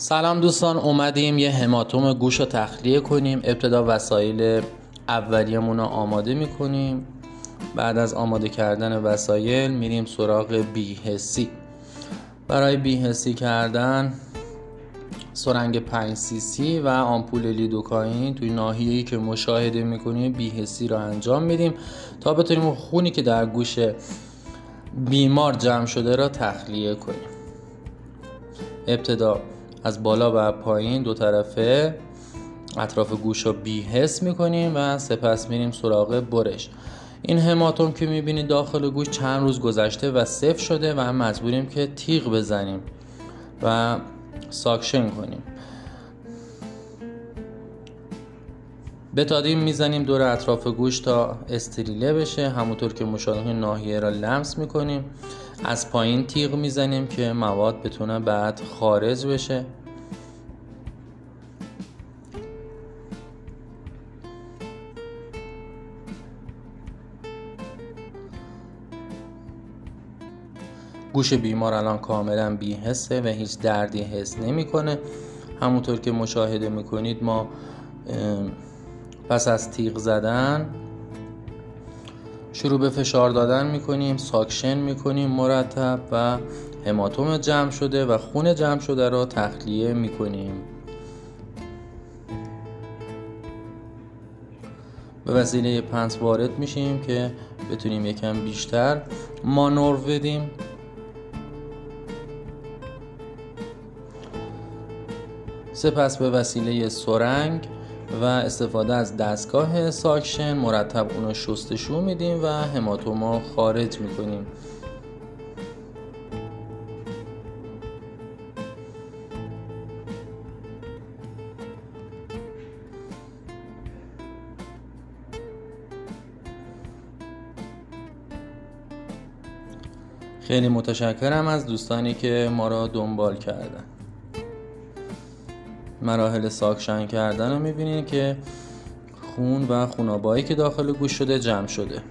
سلام دوستان، اومدیم یه هماتوم گوش رو تخلیه کنیم. ابتدا وسایل اولیه‌مون رو آماده میکنیم. بعد از آماده کردن وسایل میریم سراغ بی‌حسی. برای بی‌حسی کردن سرنگ 5 cc و آمپول لیدوکائین توی ناحیه‌ای که مشاهده میکنیم بی‌حسی رو انجام میدیم تا بتونیم اون خونی که در گوش بیمار جمع شده را تخلیه کنیم. ابتدا از بالا و پایین دو طرفه اطراف گوش رو بی‌حس میکنیم و سپس میریم سراغ برش. این هماتوم که میبینید داخل گوش چند روز گذشته و سفت شده و هم مجبوریم که تیغ بزنیم و ساکشن کنیم. بتادین میزنیم دور اطراف گوش تا استریله بشه. همونطور که مشاهده ناحیه را لمس میکنیم. از پایین تیغ میزنیم که مواد بتونه بعد خارج بشه. گوش بیمار الان کاملا بی‌حسه و هیچ دردی حس نمیکنه. همونطور که مشاهده میکنید ما پس از تیغ زدن شروع به فشار دادن میکنیم، ساکشن میکنیم مرتب و هماتوم جمع شده و خون جمع شده را تخلیه میکنیم. به وسیله پنس وارد میشیم که بتونیم یکم بیشتر مانور بدیم. سپس به وسیله سرنگ و استفاده از دستگاه ساکشن مرتب اونو شستشو میدیم و هماتومو خارج میکنیم. خیلی متشکرم از دوستانی که ما را دنبال کردن. مراحل ساکشن کردن رو میبینید که خون و خونابایی که داخل گوش شده جمع شده.